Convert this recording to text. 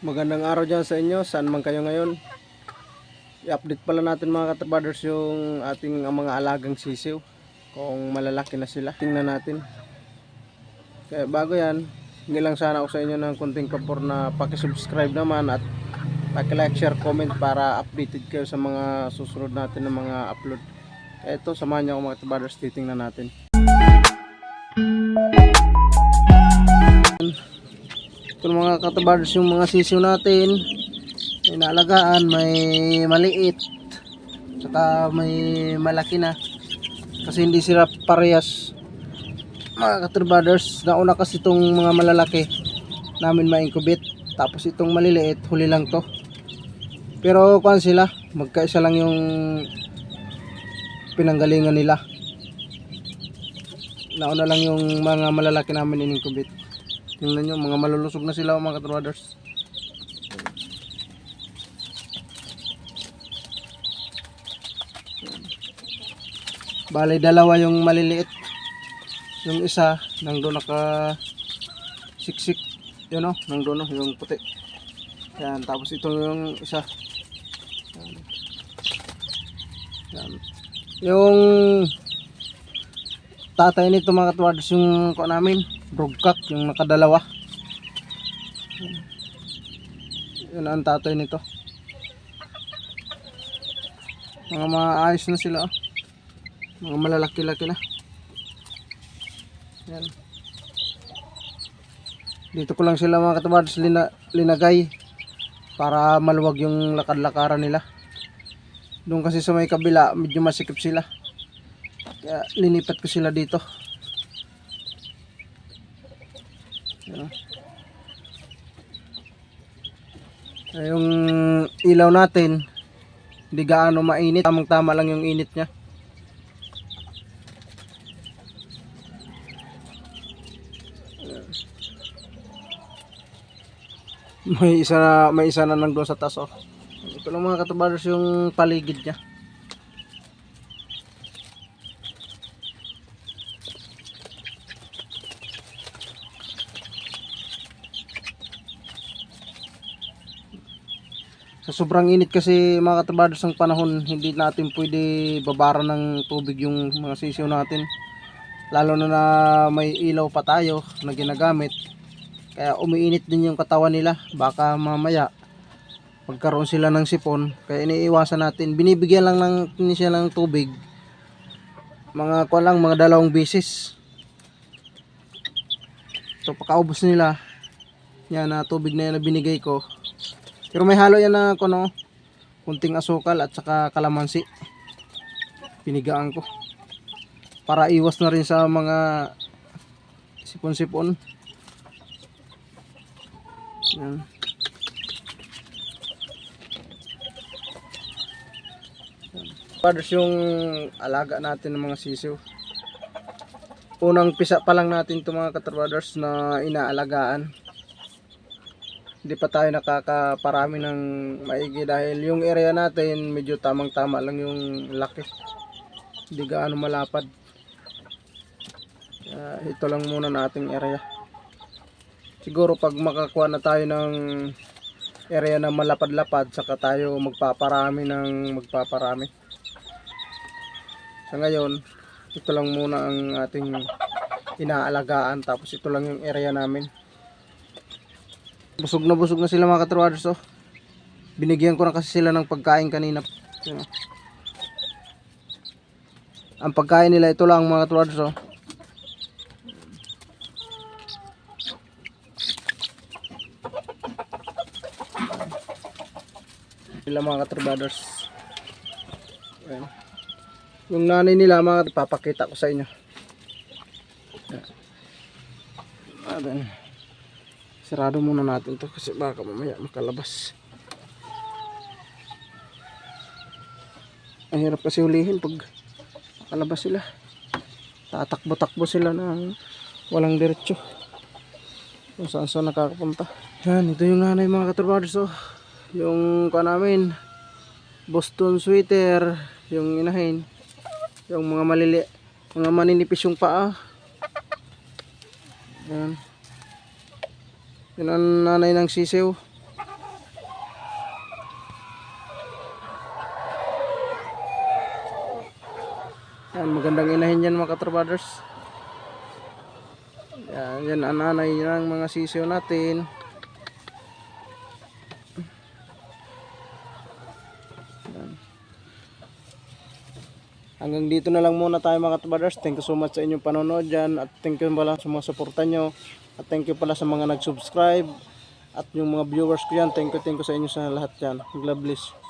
Magandang araw dyan sa inyo, saan man kayo ngayon. I-update pala natin mga katrabaders yung ating mga alagang sisiw, kung malalaki na sila. Tingnan natin. Kaya bago yan, hindi lang sana ako sa inyo ng kunting pabor na pakisubscribe naman at paki-like, share, comment para updated kayo sa mga susunod natin ng mga upload. Kaya ito, samahan niyo ako mga katrabaders, titingnan natin. Ito mga katabarders yung mga sisiw natin. May naalagaan, may maliit, saka may malaki na. Kasi hindi sila parehas mga katabarders. Nauna kasi itong mga malalaki namin ma-incubate. Tapos itong maliliit, huli lang to. Pero kuan sila, magkaisa lang yung pinanggalingan nila. Nauna lang yung mga malalaki namin in-incubate. Tingnan nyo, mga malulusog na sila mga katrowaders. Bale, dalawa yung maliliit. Yung isa, nandun naka siksik. Yun o, nandun o, yung puti. Yan, tapos ito yung isa. Yan. Yan. Yung tatay nito mga katrowaders, yung ko namin. Rugkak, yung nakadalawa. Yun ang tatay nito. Mga maayos na sila, oh. Mga malalaki-laki na. Yan. Dito ko lang sila mga katabads linagay para maluwag yung lakad-lakaran nila. Doon kasi sa may kabila medyo masikip sila, kaya linipat ko sila dito. Yung ilaw natin hindi gaano mainit, tamang tama lang yung init nya. May isa na nandun sa taas, oh. Ito lang mga katabaders yung paligid nya. Sa sobrang init kasi mga katrabados ng panahon, hindi natin pwede babaran ng tubig yung mga sisiw natin. Lalo na may ilaw pa tayo na ginagamit. Kaya umiinit din yung katawan nila. Baka mamaya magkaroon sila ng sipon. Kaya iniiwasan natin. Binibigyan lang siya ng tubig. Mga mga 2 beses. So pagkaubos nila, yan na tubig na yan na binigay ko. Pero may halo yan na kunting asukal at saka kalamansi. Pinigaan ko para iwas na rin sa mga sipon-sipon. Yan. Padres yung alaga natin ng mga sisiw. Unang pisa pa lang natin itong mga katrabaders na inaalagaan. Hindi pa tayo nakakaparami ng maigi dahil yung area natin medyo tamang tama lang yung laki, hindi gaano malapad. Ito lang muna nating area. Siguro pag makakuha na tayo ng area na malapad-lapad, saka tayo magpaparami. Sa ngayon ito lang muna ang ating inaalagaan, tapos ito lang yung area namin. Busog na sila mga katrowaders, oh. Binigyan ko na kasi sila ng pagkain kanina. Yan, oh. Ang pagkain nila ito lang mga katrowaders, oh. Sila mga katrowaders. Yan. Yung nanay nila mga papakita ko sa inyo. Yan. Sarado muna natin to kasi baka mamaya makalabas. Ang hirap kasi hulihin pag makalabas sila. Tatakbo-takbo sila ng walang diretso kung saan nakakapunta. Yan, ito yung nanay mga katrowaders, oh. Yung namin Boston sweater, yung inahin, yung mga maninipis yung paa. Yan. Yun ang nanay ng sisiw. Yan, magandang inahin yan mga katrabaders. Yan ang nanay ng mga sisiw natin. Yan. Hanggang dito na lang muna tayo mga katrabaders. Thank you so much sa inyong panonood dyan. At thank you pala sa mga suporta nyo. At thank you pala sa mga nag-subscribe. At yung mga viewers ko yan, thank you sa inyo sa lahat yan. God bless.